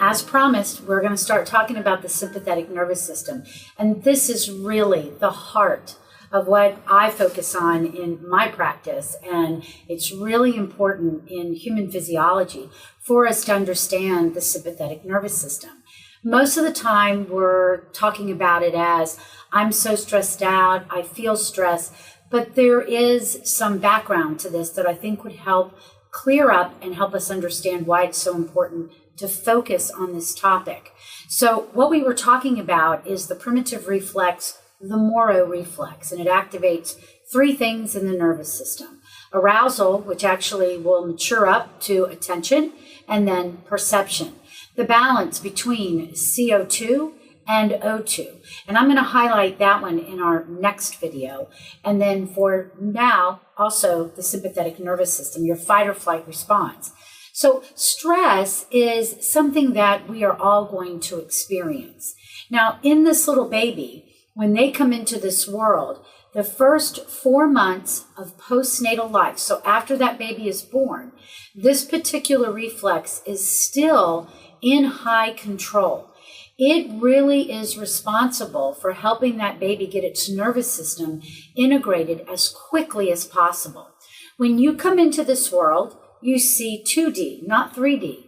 as promised, we're going to start talking about the sympathetic nervous system. And this is really the heart of what I focus on in my practice. And it's really important in human physiology for us to understand the sympathetic nervous system. Most of the time, we're talking about it as, I'm so stressed out, I feel stress, but there is some background to this that I think would help clear up and help us understand why it's so important to focus on this topic. So what we were talking about is the primitive reflex, the Moro Reflex, and it activates three things in the nervous system. Arousal, which actually will mature up to attention, and then perception. The balance between CO2 and O2. And I'm going to highlight that one in our next video. And then for now, also the sympathetic nervous system, your fight or flight response. So stress is something that we are all going to experience. Now, in this little baby, when they come into this world, the first 4 months of postnatal life, so after that baby is born, this particular reflex is still in high control. It really is responsible for helping that baby get its nervous system integrated as quickly as possible. When you come into this world, you see 2D, not 3D.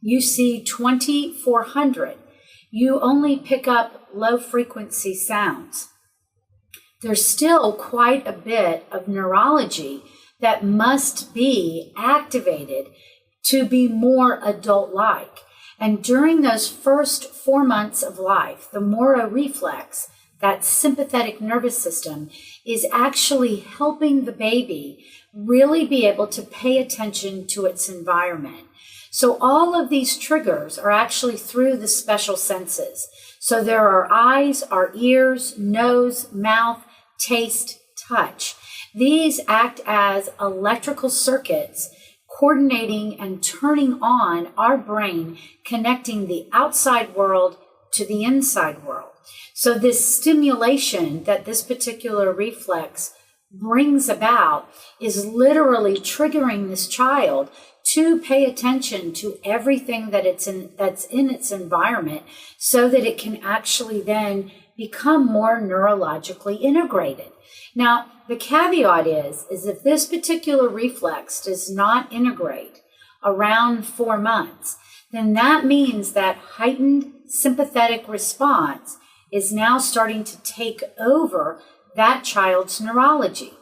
You see 2400. You only pick up low frequency sounds. There's still quite a bit of neurology that must be activated to be more adult-like. And during those first 4 months of life, the Moro Reflex, that sympathetic nervous system, is actually helping the baby really be able to pay attention to its environment. So all of these triggers are actually through the special senses. So there are eyes, our ears, nose, mouth, taste, touch. These act as electrical circuits coordinating and turning on our brain, connecting the outside world to the inside world. So this stimulation that this particular reflex brings about is literally triggering this child to pay attention to everything that's in its environment so that it can actually then become more neurologically integrated. Now, the caveat is if this particular reflex does not integrate around 4 months, then that means that heightened sympathetic response is now starting to take over that child's neurology.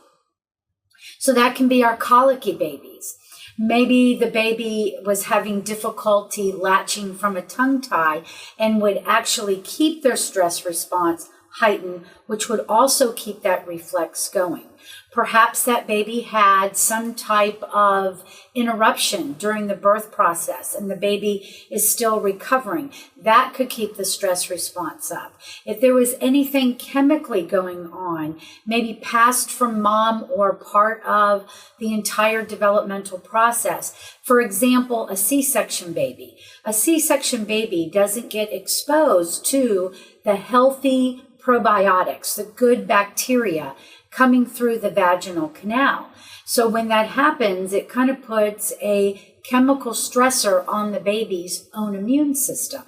So that can be our colicky babies. Maybe the baby was having difficulty latching from a tongue tie and would actually keep their stress response heightened, which would also keep that reflex going. Perhaps that baby had some type of interruption during the birth process and the baby is still recovering. That could keep the stress response up. If there was anything chemically going on, maybe passed from mom or part of the entire developmental process. For example, a C-section baby. A C-section baby doesn't get exposed to the healthy probiotics, the good bacteria coming through the vaginal canal. So when that happens, it kind of puts a chemical stressor on the baby's own immune system.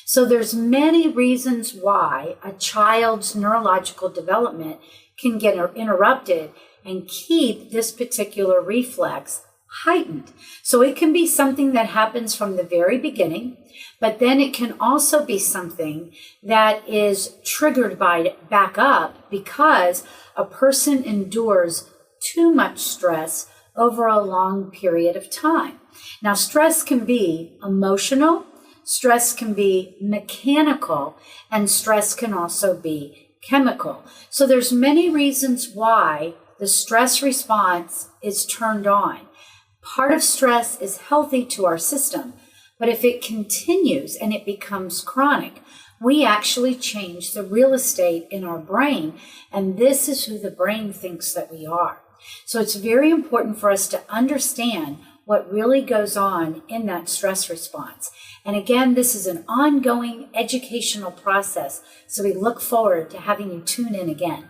So there's many reasons why a child's neurological development can get interrupted and keep this particular reflex heightened. So it can be something that happens from the very beginning, but then it can also be something that is triggered back up because a person endures too much stress over a long period of time. Now, stress can be emotional, stress can be mechanical, and stress can also be chemical. So there's many reasons why the stress response is turned on. Part of stress is healthy to our system, but if it continues and it becomes chronic, we actually change the real estate in our brain, and this is who the brain thinks that we are. So it's very important for us to understand what really goes on in that stress response. And again, this is an ongoing educational process, so we look forward to having you tune in again.